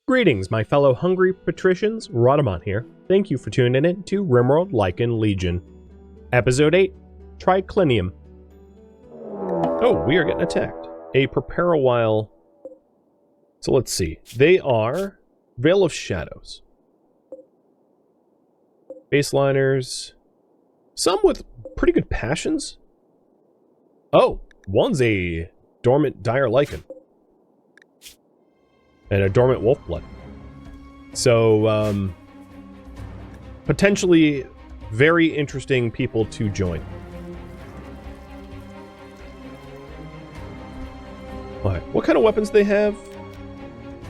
Greetings, my fellow hungry patricians. Rhadamant here. Thank you for tuning in to RimWorld Lycan Legion. Episode 8, Triclinium. Oh, we are getting attacked. Prepare a while. So let's see. They are Veil of Shadows. Baseliners. Some with pretty good passions. Oh, one's a dormant dire Lycan. And a dormant wolfblood. So, potentially very interesting people to join. Alright, what kind of weapons do they have?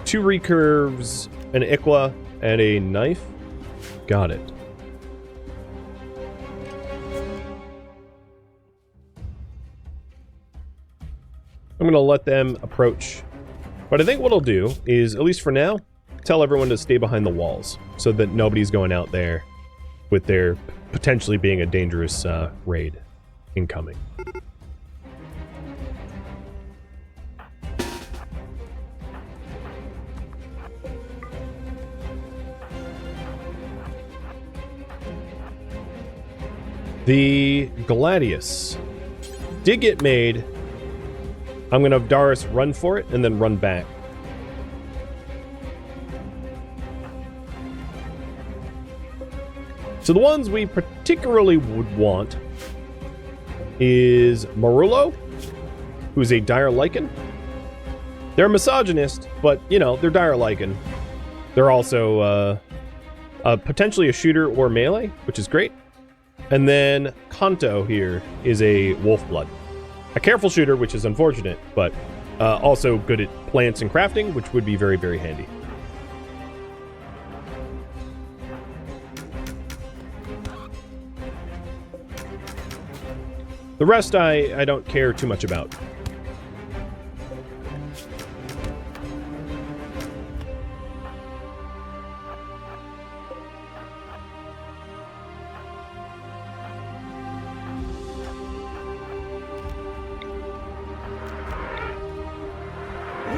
2 recurves, an Iqua, and a knife? Got it. I'm gonna let them approach. But I think what I'll do is, at least for now, tell everyone to stay behind the walls so that nobody's going out there with their potentially being a dangerous raid incoming. The Gladius did get made. I'm going to have Darius run for it and then run back. So the ones we particularly would want is Marullo, who's a dire Lycan. They're a misogynist, but, you know, they're dire Lycan. They're also potentially a shooter or melee, which is great. And then Kanto here is a wolfblood. A careful shooter, which is unfortunate, but also good at plants and crafting, which would be very, very handy. The rest I don't care too much about.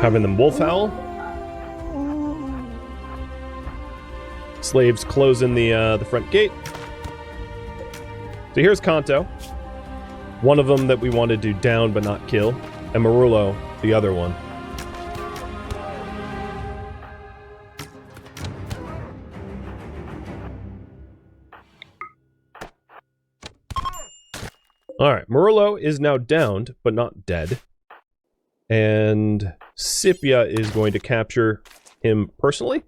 Having them wolfhowl. Slaves closing the front gate. So here's Kanto. One of them that we wanted to down but not kill. And Marullo, the other one. Alright, Marullo is now downed, but not dead. And Scipia is going to capture him personally.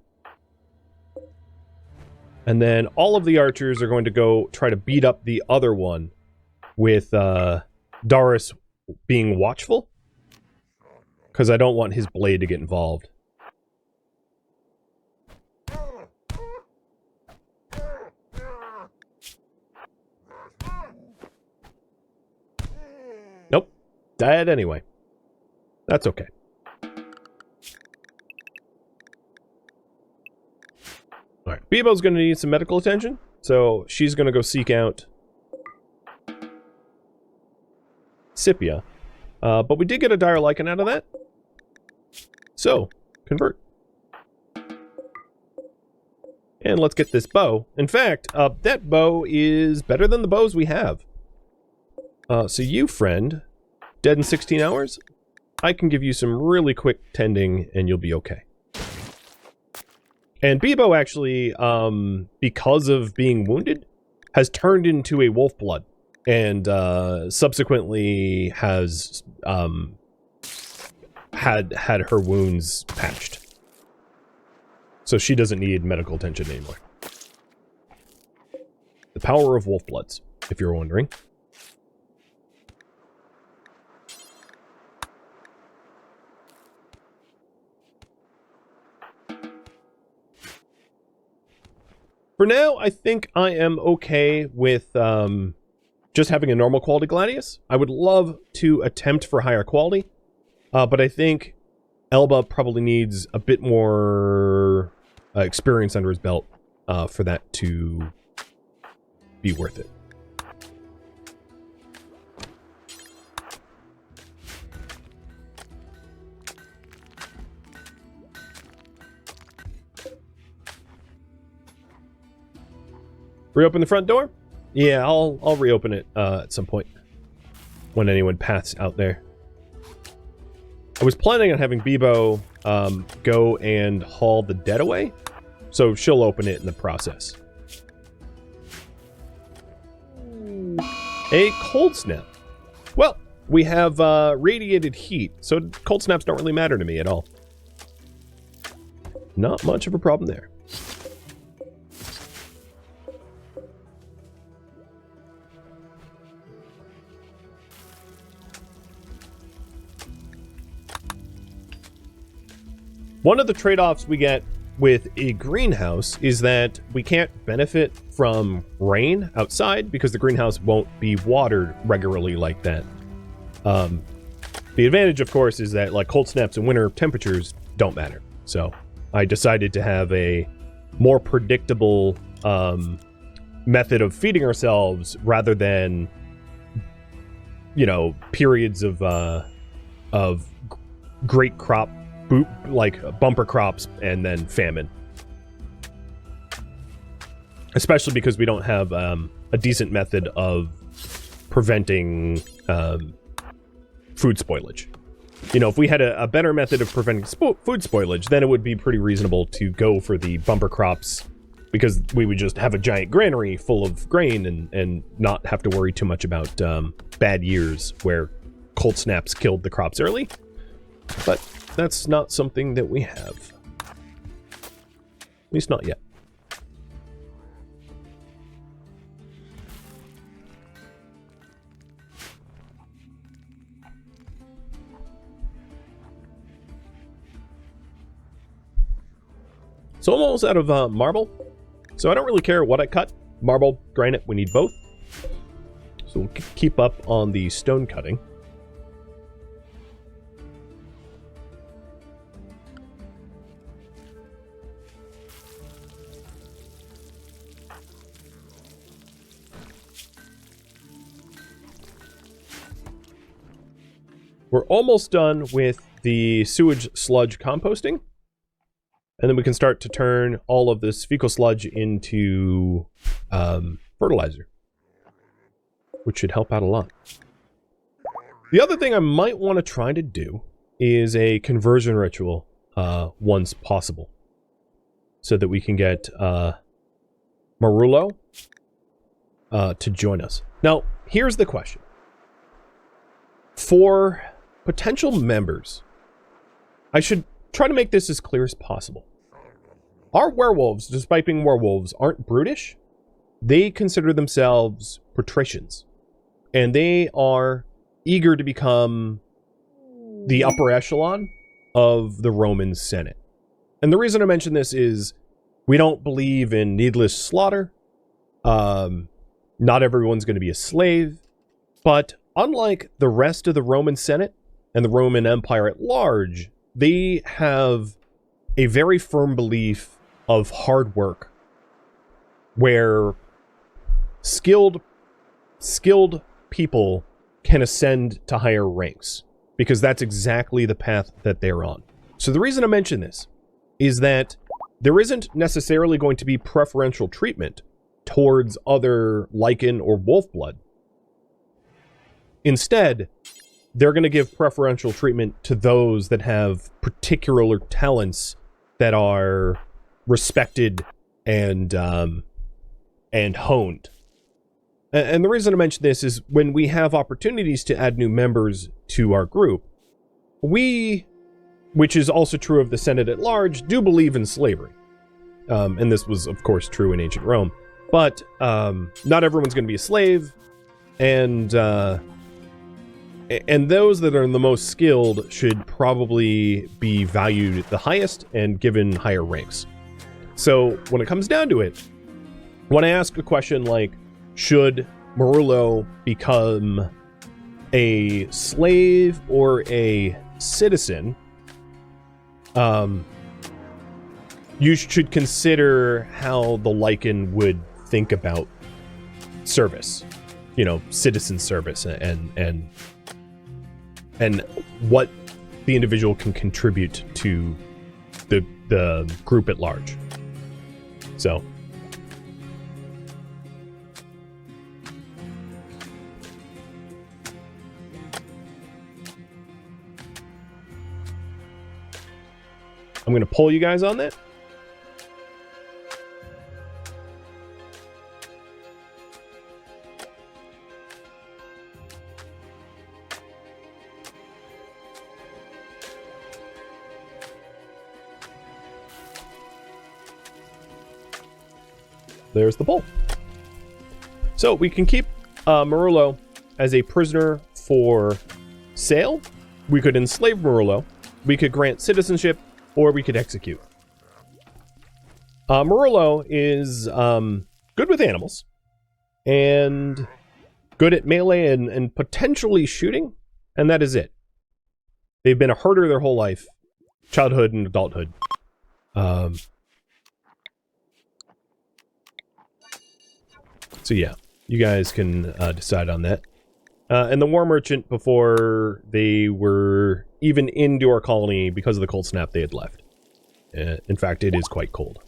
And then all of the archers are going to go try to beat up the other one with Darius being watchful. Because I don't want his blade to get involved. Nope. Dead anyway. That's okay. Alright, Bebo's going to need some medical attention, so she's going to go seek out Scipia. But we did get a dire Lycan out of that. So, convert. And let's get this bow. In fact, that bow is better than the bows we have. So you, friend, dead in 16 hours? I can give you some really quick tending and you'll be okay. And Bebo actually, because of being wounded, has turned into a wolfblood and subsequently has had her wounds patched. So she doesn't need medical attention anymore. The power of wolfbloods, if you're wondering. For now, I think I am okay with just having a normal quality Gladius. I would love to attempt for higher quality, but I think Elba probably needs a bit more experience under his belt for that to be worth it. Reopen the front door? Yeah, I'll reopen it at some point when anyone passes out there. I was planning on having Bebo go and haul the dead away, so she'll open it in the process. A cold snap. Well, we have radiated heat, so cold snaps don't really matter to me at all. Not much of a problem there. One of the trade-offs we get with a greenhouse is that we can't benefit from rain outside because the greenhouse won't be watered regularly like that. The advantage, of course, is that like cold snaps and winter temperatures don't matter. So I decided to have a more predictable method of feeding ourselves rather than, you know, periods of great crop, like bumper crops and then famine. Especially because we don't have a decent method of preventing food spoilage. You know, if we had a better method of preventing food spoilage, then it would be pretty reasonable to go for the bumper crops, because we would just have a giant granary full of grain and not have to worry too much about bad years where cold snaps killed the crops early. But that's not something that we have. At least not yet. So I'm almost out of marble, so I don't really care what I cut. Marble, granite, we need both. So we'll keep up on the stone cutting. We're almost done with the sewage sludge composting. And then we can start to turn all of this fecal sludge into fertilizer, which should help out a lot. The other thing I might want to try to do is a conversion ritual once possible, so that we can get Marullo to join us. Now, here's the question. For potential members, I should try to make this as clear as possible. Our werewolves, despite being werewolves, aren't brutish. They consider themselves patricians, and they are eager to become the upper echelon of the Roman Senate. And the reason I mention this is we don't believe in needless slaughter. Not everyone's going to be a slave, but unlike the rest of the Roman Senate and the Roman Empire at large, they have a very firm belief of hard work, where skilled people can ascend to higher ranks, because that's exactly the path that they're on. So the reason I mention this is that there isn't necessarily going to be preferential treatment towards other Lycan or wolf blood. Instead, they're going to give preferential treatment to those that have particular talents that are respected and honed. And the reason I mention this is when we have opportunities to add new members to our group, we, which is also true of the Senate at large, do believe in slavery. And this was, of course, true in ancient Rome. But not everyone's going to be a slave, and those that are the most skilled should probably be valued the highest and given higher ranks. So when it comes down to it, when I ask a question like, should Marullo become a slave or a citizen, you should consider how the Lycan would think about service, you know, citizen service, and what the individual can contribute to the group at large. So I'm going to poll you guys on that. There's the poll. So we can keep Marullo as a prisoner for sale. We could enslave Marullo. We could grant citizenship, or we could execute. Marullo is good with animals and good at melee and potentially shooting, and that is it. They've been a herder their whole life, childhood and adulthood. So yeah, you guys can decide on that. And the War Merchant, before they were even into our colony, because of the cold snap, they had left. In fact, it is quite cold.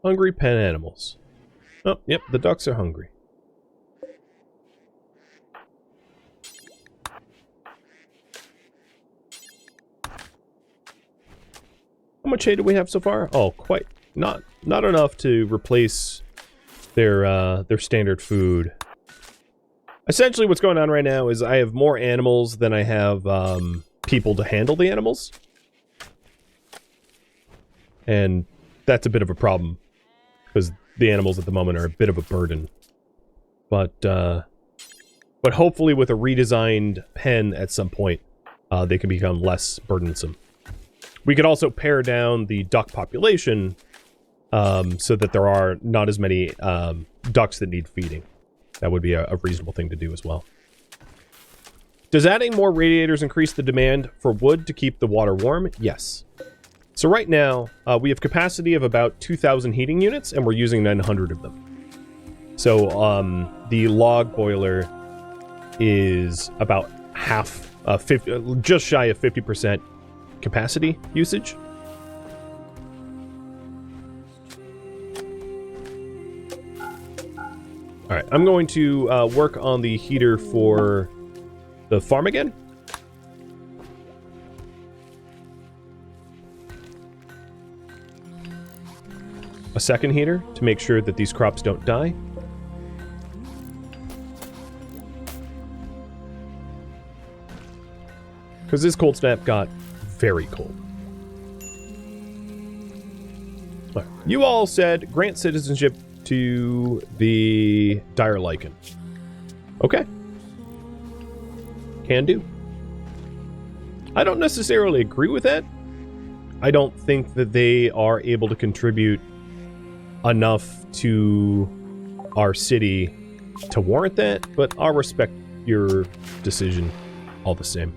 Hungry pen animals. Oh, yep, the ducks are hungry. How much hay do we have so far? Oh, quite not enough to replace their standard food. Essentially, what's going on right now is I have more animals than I have people to handle the animals, and that's a bit of a problem. Because the animals at the moment are a bit of a burden. But hopefully with a redesigned pen at some point, they can become less burdensome. We could also pare down the duck population so that there are not as many ducks that need feeding. That would be a reasonable thing to do as well. Does adding more radiators increase the demand for wood to keep the water warm? Yes. So right now, we have capacity of about 2,000 heating units, and we're using 900 of them. So the log boiler is about half, just shy of 50% capacity usage. All right, I'm going to work on the heater for the farm again. A second heater to make sure that these crops don't die. Because this cold snap got very cold. Right. You all said grant citizenship to the dire Lycan. Okay. Can do. I don't necessarily agree with that. I don't think that they are able to contribute enough to our city to warrant that, but I'll respect your decision all the same.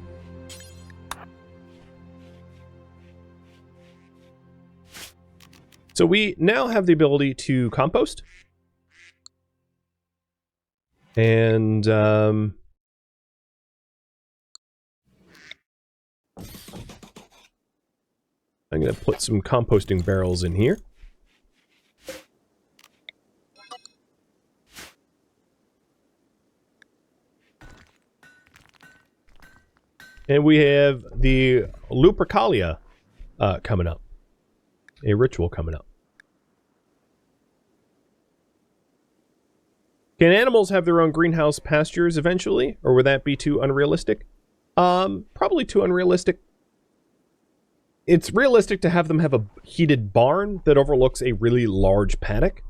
So we now have the ability to compost. And I'm going to put some composting barrels in here. And we have the Lupercalia coming up. A ritual coming up. Can animals have their own greenhouse pastures eventually? Or would that be too unrealistic? Probably too unrealistic. It's realistic to have them have a heated barn that overlooks a really large paddock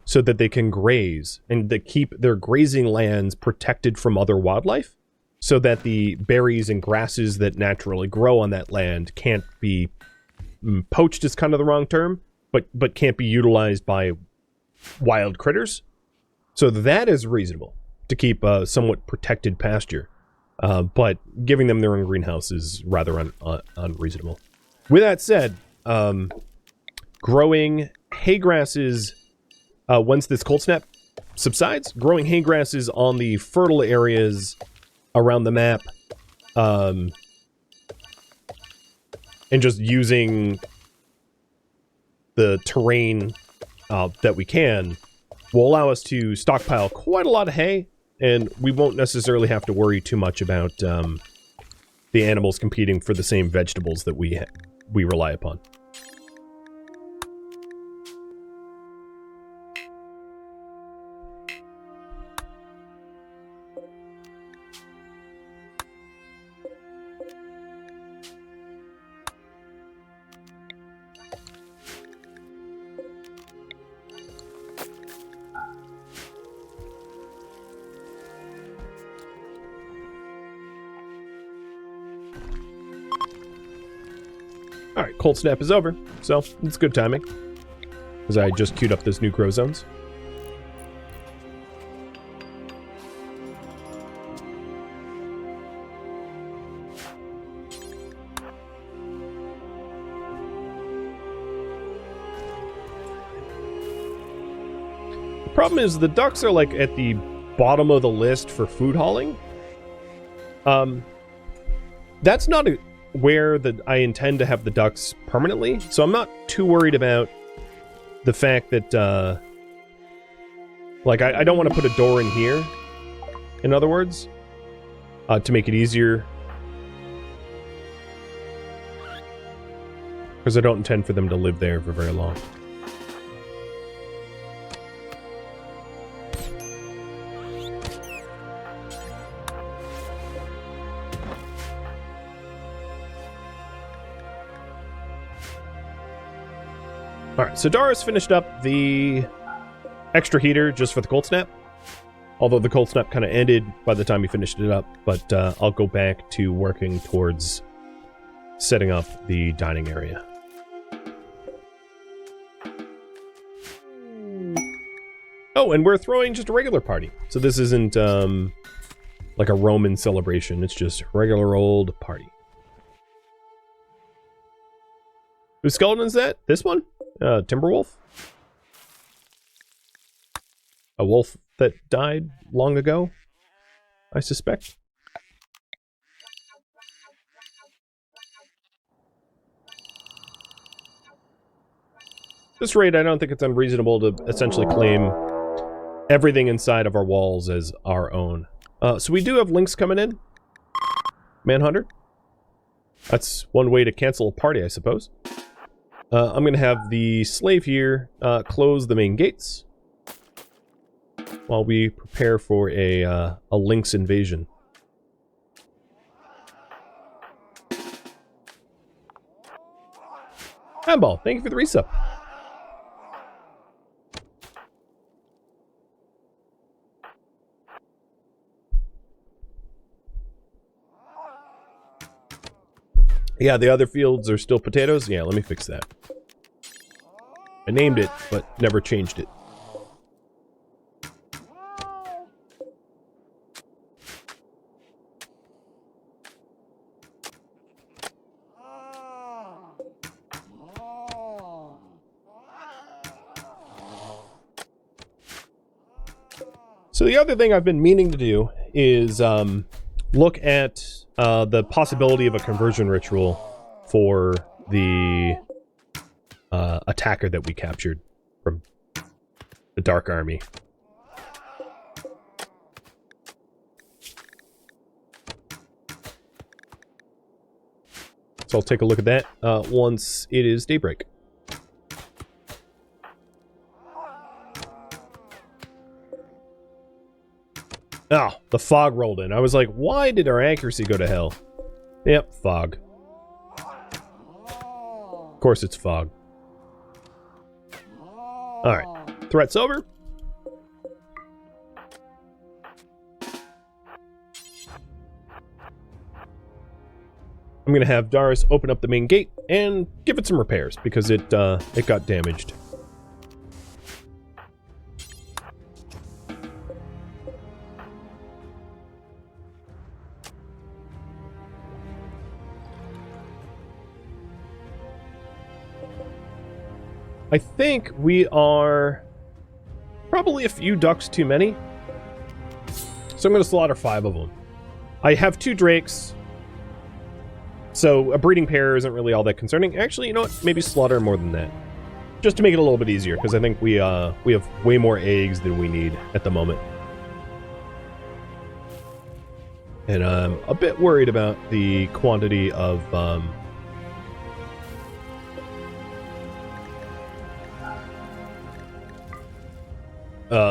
so that they can graze and to keep their grazing lands protected from other wildlife so that the berries and grasses that naturally grow on that land can't be poached is kind of the wrong term, but can't be utilized by wild critters. So that is reasonable to keep a somewhat protected pasture. But giving them their own greenhouse is rather unreasonable. With that said, growing hay grasses, once this cold snap subsides, growing hay grasses on the fertile areas around the map, and just using the terrain that we can will allow us to stockpile quite a lot of hay, and we won't necessarily have to worry too much about the animals competing for the same vegetables that we rely upon. Alright, cold snap is over, so it's good timing, because I just queued up those new grow zones. The problem is the ducks are like at the bottom of the list for food hauling. That's not where I intend to have the ducks permanently, so I'm not too worried about the fact that, like, I don't want to put a door in here, in other words, to make it easier, because I don't intend for them to live there for very long. Alright, so Dara's finished up the extra heater just for the cold snap. Although the cold snap kind of ended by the time he finished it up, but I'll go back to working towards setting up the dining area. Oh, and we're throwing just a regular party. So this isn't like a Roman celebration, it's just a regular old party. Whose skeleton is that? This one? Timberwolf? A wolf that died long ago, I suspect. At this rate, I don't think it's unreasonable to essentially claim everything inside of our walls as our own. So we do have links coming in. Manhunter. That's one way to cancel a party, I suppose. I'm going to have the slave here close the main gates while we prepare for a Lynx invasion. Handball, thank you for the resub. Yeah, the other fields are still potatoes? Yeah, let me fix that. I named it, but never changed it. So the other thing I've been meaning to do is look at the possibility of a conversion ritual for the attacker that we captured from the Dark Army. So I'll take a look at that once it is daybreak. Oh, the fog rolled in. I was like, why did our accuracy go to hell? Yep, fog. Of course it's fog. Alright, threat's over. I'm gonna have Darius open up the main gate and give it some repairs because it got damaged. I think we are probably a few ducks too many. So I'm going to slaughter 5 of them. I have 2 drakes. So a breeding pair isn't really all that concerning. Actually, you know what? Maybe slaughter more than that. Just to make it a little bit easier, because I think we have way more eggs than we need at the moment. And I'm a bit worried about the quantity of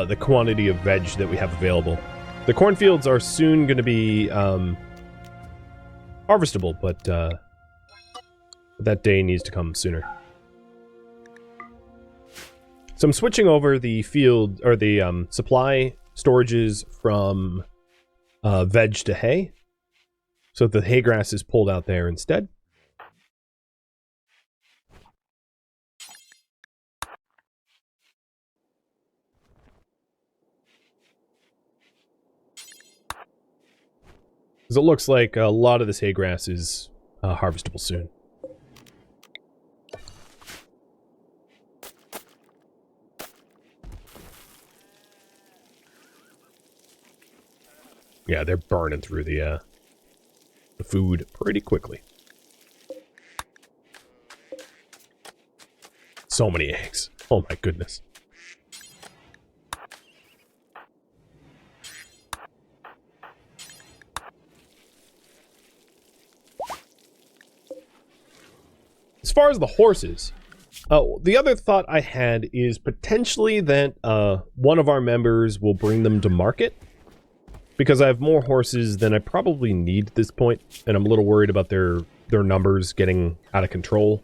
the quantity of veg that we have available. The cornfields are soon going to be harvestable, but that day needs to come sooner. So I'm switching over the field, or the supply storages from veg to hay, so the hay grass is pulled out there instead. Because it looks like a lot of this hay grass is harvestable soon. Yeah, they're burning through the food pretty quickly. So many eggs. Oh my goodness. As far as the horses, the other thought I had is potentially that one of our members will bring them to market. Because I have more horses than I probably need at this point, and I'm a little worried about their numbers getting out of control.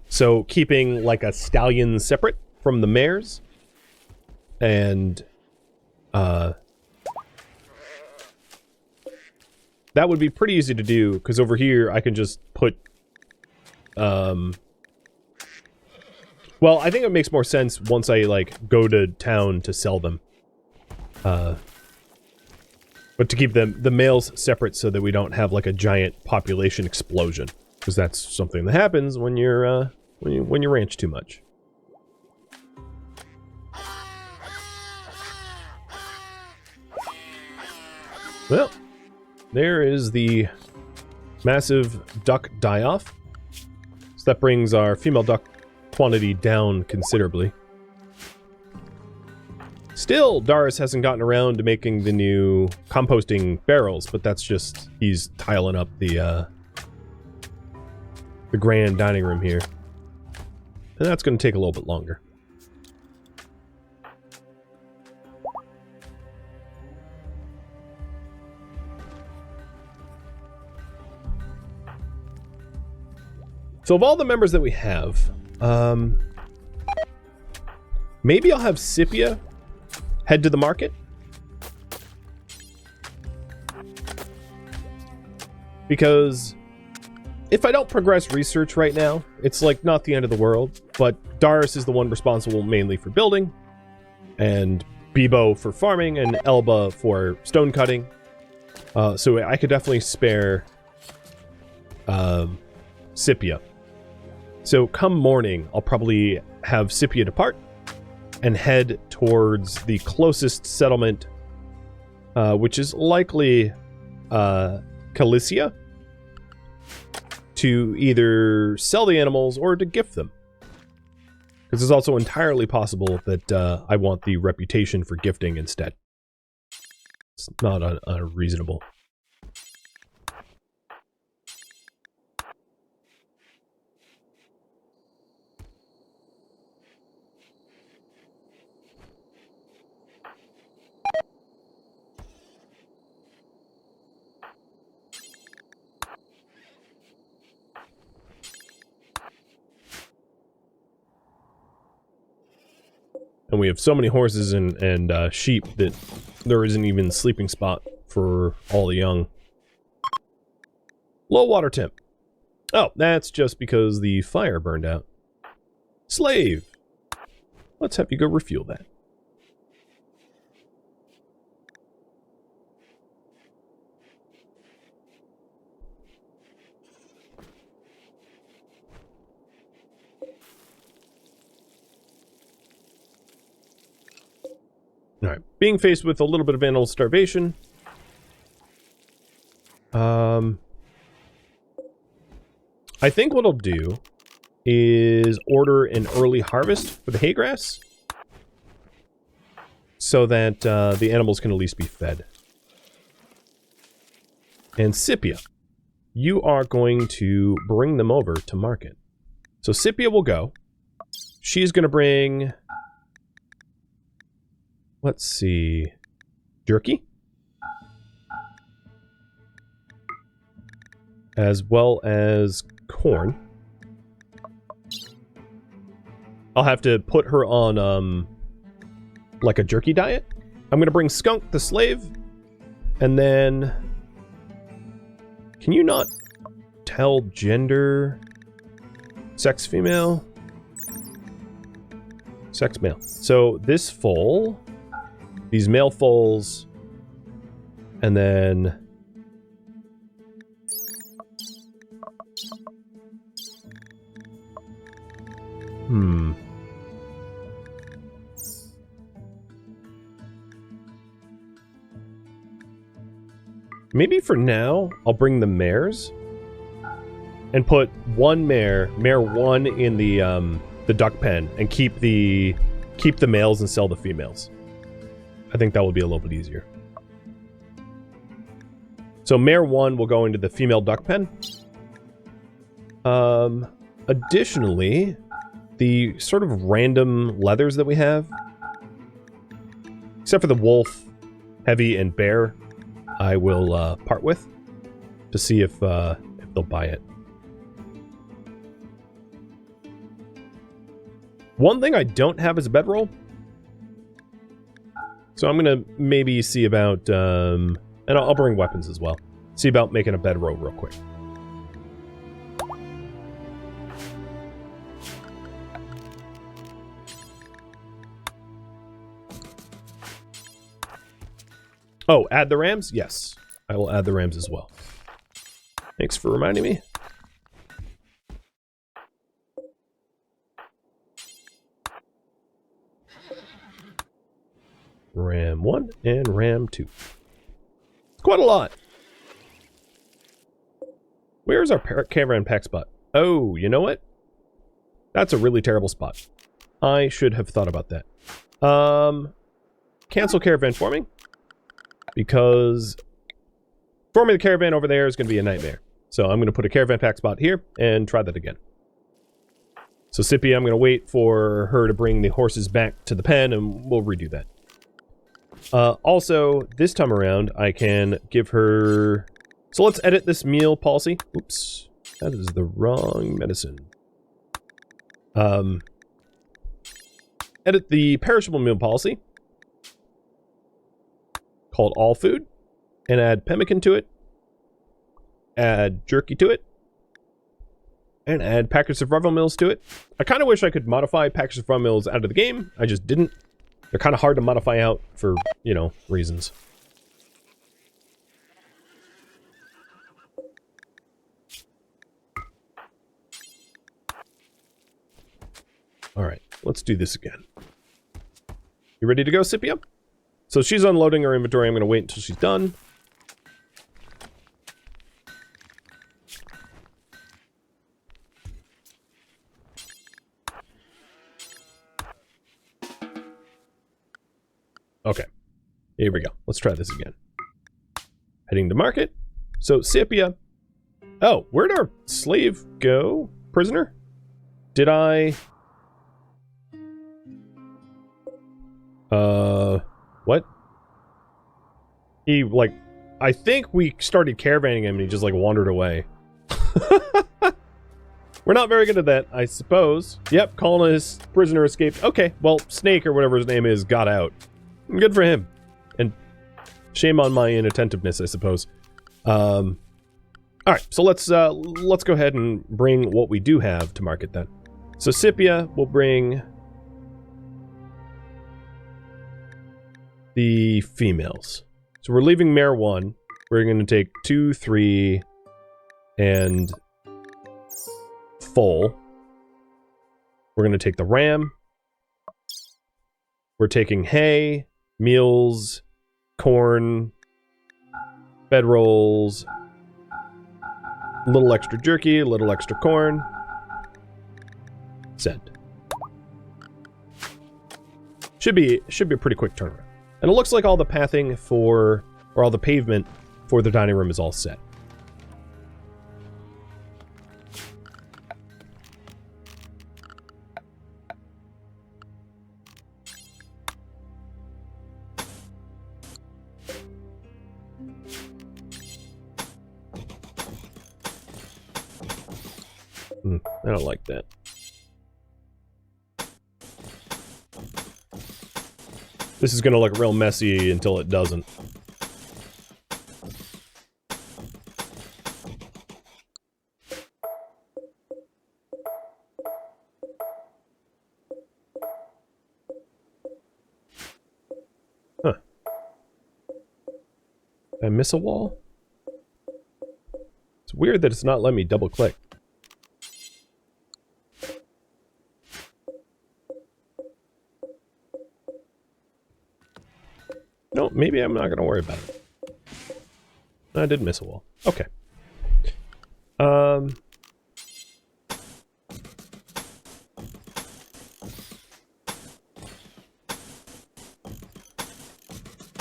So keeping like a stallion separate from the mares, and that would be pretty easy to do, because over here I can just put well, I think it makes more sense once I like go to town to sell them. But to keep the males separate so that we don't have like a giant population explosion, because that's something that happens when you're when you ranch too much. Well, there is the massive duck die-off. So that brings our female duck quantity down considerably. Still, Darius hasn't gotten around to making the new composting barrels, but that's just, he's tiling up the grand dining room here. And that's going to take a little bit longer. So of all the members that we have, maybe I'll have Scipia head to the market. Because if I don't progress research right now, it's like not the end of the world, but Darius is the one responsible mainly for building, and Bebo for farming, and Elba for stone cutting. So I could definitely spare Scipia. So come morning, I'll probably have Scipia depart and head towards the closest settlement, which is likely Calicia, to either sell the animals or to gift them. Because it's also entirely possible that I want the reputation for gifting instead. It's not unreasonable. And we have so many horses and sheep that there isn't even a sleeping spot for all the young. Low water temp. Oh, that's just because the fire burned out. Slave! Let's have you go refuel that. Alright, being faced with a little bit of animal starvation. I think what I'll do is order an early harvest for the hay grass so that the animals can at least be fed. And Scipia, you are going to bring them over to market. So Scipia will go. She's going to bring... Let's see... jerky? As well as corn. I'll have to put her on, like a jerky diet. I'm gonna bring Skunk the slave. And then... Can you not tell gender? Sex female? Sex male. So this foal... These male foals, and then maybe for now I'll bring the mares and put one mare 1 in the duck pen and keep the males and sell the females. I think that will be a little bit easier. So mare 1 will go into the female duck pen. Additionally, the sort of random leathers that we have, except for the wolf, heavy, and bear, I will part with to see if they'll buy it. One thing I don't have is a bedroll. So I'm gonna maybe see about, and I'll bring weapons as well. See about making a bedroll real quick. Oh, add the rams? Yes, I will add the rams as well. Thanks for reminding me. Ram 1 and Ram 2. It's quite a lot. Where's our caravan pack spot? Oh, you know what? That's a really terrible spot. I should have thought about that. Cancel caravan forming. Because forming the caravan over there is going to be a nightmare. So I'm going to put a caravan pack spot here and try that again. So Scipia, I'm going to wait for her to bring the horses back to the pen and we'll redo that. Also, this time around, I can give her... So let's edit this meal policy. Oops. That is the wrong medicine. Edit the perishable meal policy. Called all food. And add pemmican to it. Add jerky to it. And add packets of survival meals to it. I kind of wish I could modify packets of survival meals out of the game. I just didn't. They're kind of hard to modify out for, you know, reasons. Alright, let's do this again. You ready to go, Scipia? So she's unloading her inventory. I'm going to wait until she's done. Okay, here we go. Let's try this again. Heading to market. So, Scipia. Oh, where'd our slave go? Prisoner? Did I... What? He, like... I think we started caravanning him and he just, like, wandered away. We're not very good at that, I suppose. Yep, colonist prisoner escaped. Okay, well, Snake, or whatever his name is, got out. Good for him. And shame on my inattentiveness, I suppose. Alright, so let's go ahead and bring what we do have to market then. So Scipia will bring the females. So we're leaving mare 1. We're going to take 2, 3, and foal. We're going to take the ram. We're taking hay. Meals, corn, bedrolls, a little extra jerky, a little extra corn. Send. Should be a pretty quick turnaround. And it looks like all the pathing for, or all the pavement for the dining room is all set. I don't like that. This is going to look real messy until it doesn't. Huh. Did I miss a wall? It's weird that it's not letting me double click. No, maybe I'm not going to worry about it. I did miss a wall. Okay. So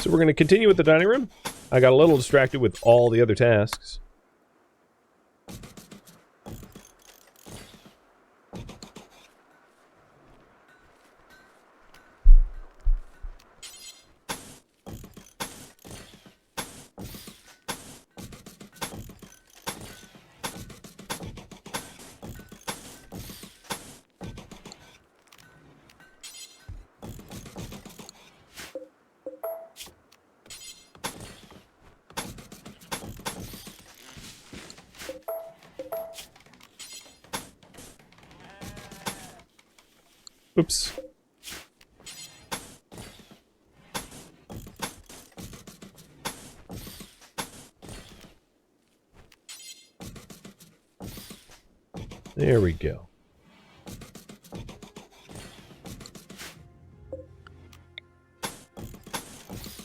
we're going to continue with the dining room. I got a little distracted with all the other tasks. Oops. There we go.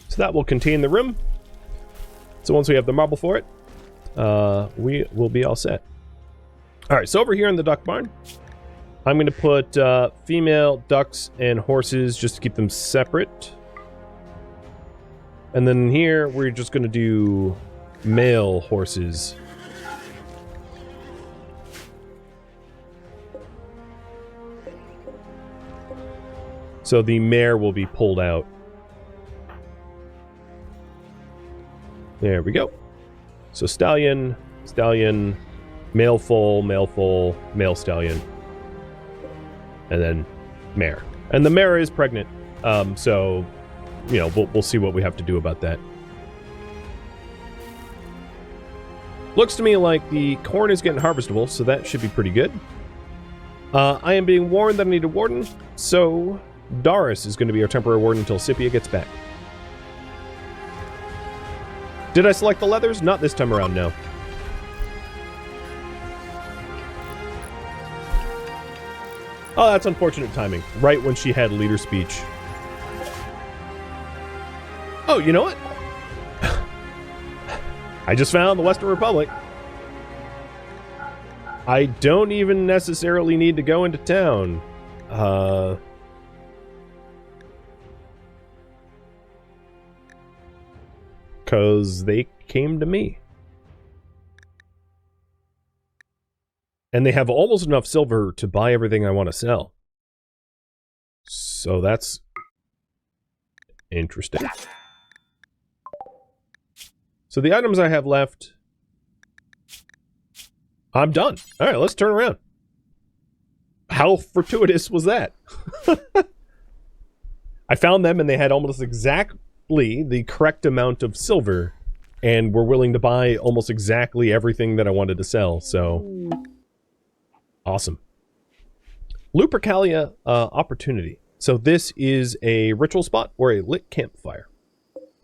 So that will contain the room. So once we have the marble for it, we will be all set. All right, so over here in the duck barn, I'm going to put female ducks and horses just to keep them separate. And then here, we're just going to do male horses. So the mare will be pulled out. There we go. So stallion, stallion, male foal, male stallion. And then mare. And the mare is pregnant. So, you know, we'll see what we have to do about that. Looks to me like the corn is getting harvestable, so that should be pretty good. I am being warned that I need a warden, so Doris is going to be our temporary warden until Scipia gets back. Did I select the leathers? Not this time around, no. Oh, that's unfortunate timing. Right when she had leader speech. Oh, you know what? I just found the Western Republic. I don't even necessarily need to go into town. Because they came to me. And they have almost enough silver to buy everything I want to sell. So that's interesting. So the items I have left, I'm done. All right, let's turn around. How fortuitous was that? I found them and they had almost exactly the correct amount of silver and were willing to buy almost exactly everything that I wanted to sell, so awesome. Lupercalia opportunity. So this is a ritual spot or a lit campfire.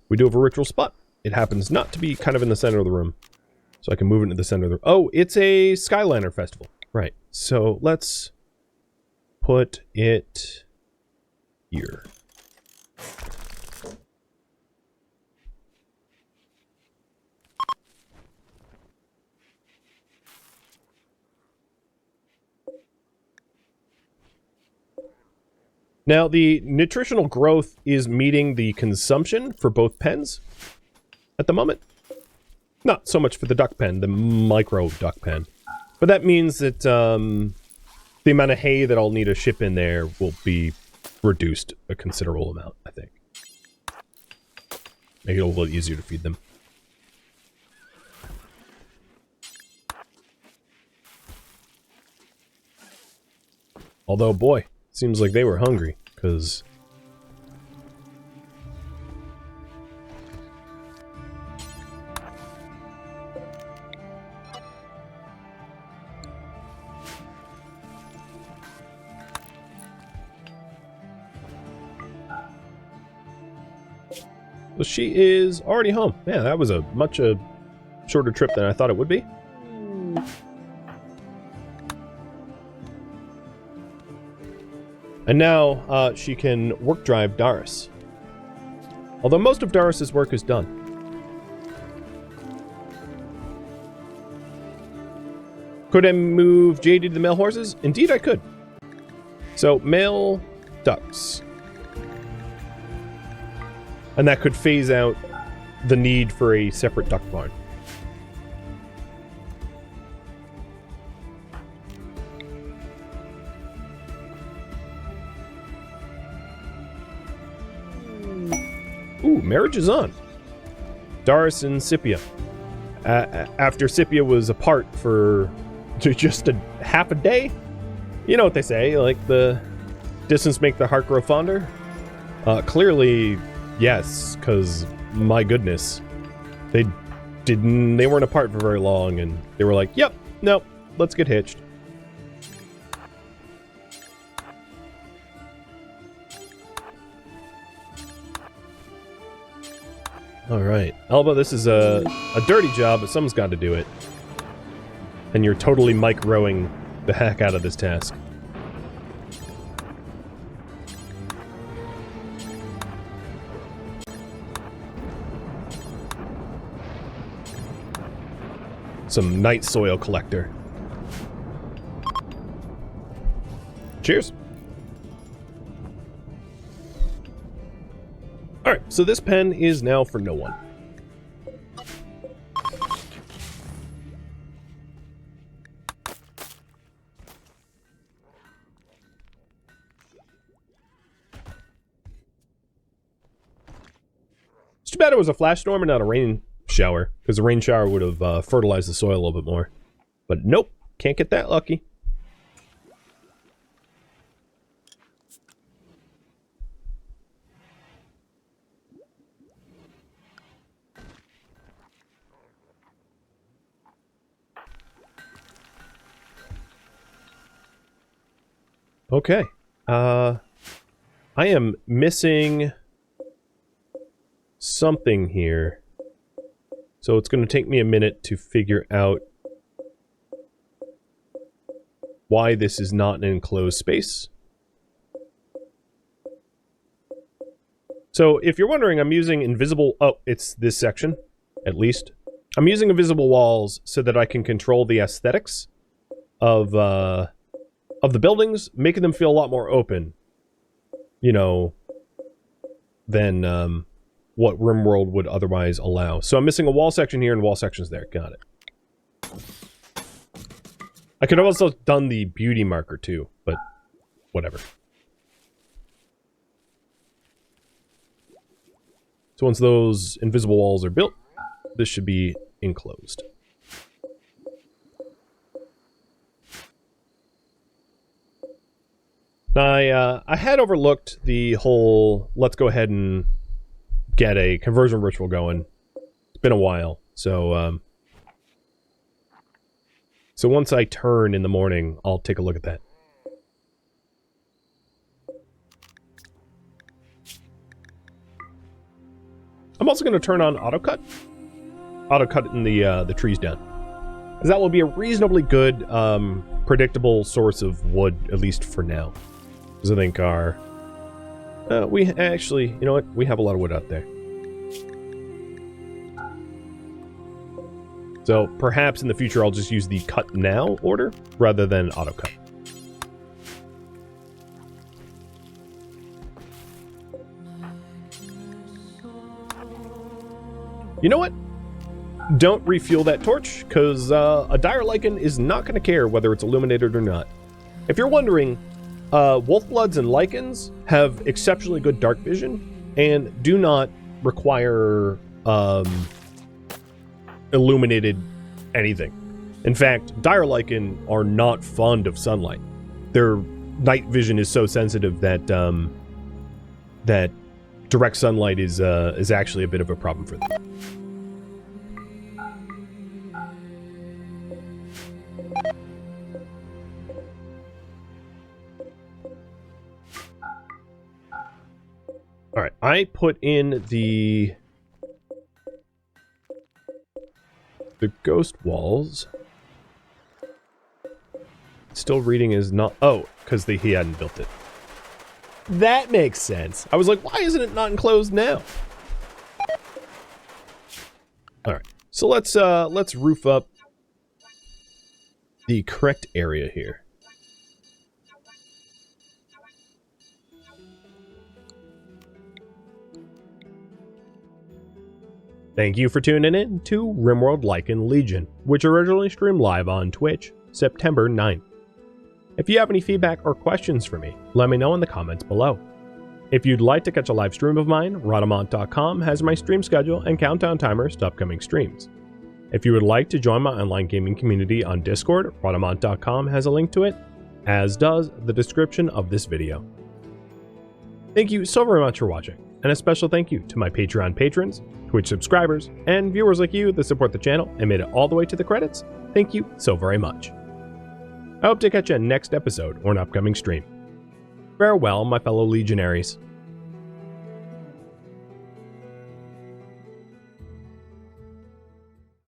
We do have a ritual spot. It happens not to be kind of in the center of the room. So I can move it into the center of the room. Oh, it's a Skyliner festival. Right. So let's put it here. Now, the nutritional growth is meeting the consumption for both pens at the moment. Not so much for the duck pen, the micro duck pen. But that means that the amount of hay that I'll need to ship in there will be reduced a considerable amount, I think. Make it a little easier to feed them. Although, boy, seems like they were hungry, because... Well, she is already home. Man, that was a much shorter trip than I thought it would be. And now she can work drive Darius. Although most of Darius's work is done. Could I move JD to the male horses? Indeed I could. So, male ducks. And that could phase out the need for a separate duck barn. Ooh, marriage is on. Darius and Scipia. After Scipia was apart for just a half a day. You know what they say, like the distance make the heart grow fonder. Clearly, yes, because my goodness, they weren't apart for very long, and they were like, "Yep, nope, let's get hitched." All right, Alba, this is a dirty job, but someone's got to do it. And you're totally microing the heck out of this task. Some night soil collector. Cheers. Alright, so this pen is now for no one. It's too bad it was a flash storm and not a rain shower, because a rain shower would have fertilized the soil a little bit more. But nope, can't get that lucky. Okay. I am missing something here. So it's going to take me a minute to figure out why this is not an enclosed space. So if you're wondering, I'm using invisible... Oh, it's this section, at least. I'm using invisible walls so that I can control the aesthetics of the buildings, making them feel a lot more open, you know, than what RimWorld would otherwise allow. So I'm missing a wall section here and wall sections there. Got it. I could have also done the beauty marker too, but whatever. So once those invisible walls are built, this should be enclosed. I had overlooked the whole, let's go ahead and get a conversion ritual going. It's been a while, so once I turn in the morning, I'll take a look at that. I'm also going to turn on autocut. Autocutting the trees down. Because that will be a reasonably good, predictable source of wood, at least for now. Because I think our... we actually... You know what? We have a lot of wood out there. So, perhaps in the future I'll just use the cut now order, rather than auto cut. You know what? Don't refuel that torch, because a dire Lycan is not going to care whether it's illuminated or not. If you're wondering, Wolfbloods and Lycans have exceptionally good dark vision and do not require illuminated anything. In fact, dire Lycan are not fond of sunlight. Their night vision is so sensitive that that direct sunlight is actually a bit of a problem for them. All right, I put in the ghost walls. Still reading is not... Oh, because he hadn't built it. That makes sense. I was like, why isn't it not enclosed now? All right, so let's roof up the correct area here. Thank you for tuning in to RimWorld Lycan Legion, which originally streamed live on Twitch, September 9th. If you have any feedback or questions for me, let me know in the comments below. If you'd like to catch a live stream of mine, Rhadamant.com has my stream schedule and countdown timers to upcoming streams. If you would like to join my online gaming community on Discord, Rhadamant.com has a link to it, as does the description of this video. Thank you so very much for watching, and a special thank you to my Patreon patrons, Twitch subscribers, and viewers like you that support the channel and made it all the way to the credits. Thank you so very much. I hope to catch you in next episode or an upcoming stream. Farewell, my fellow legionaries.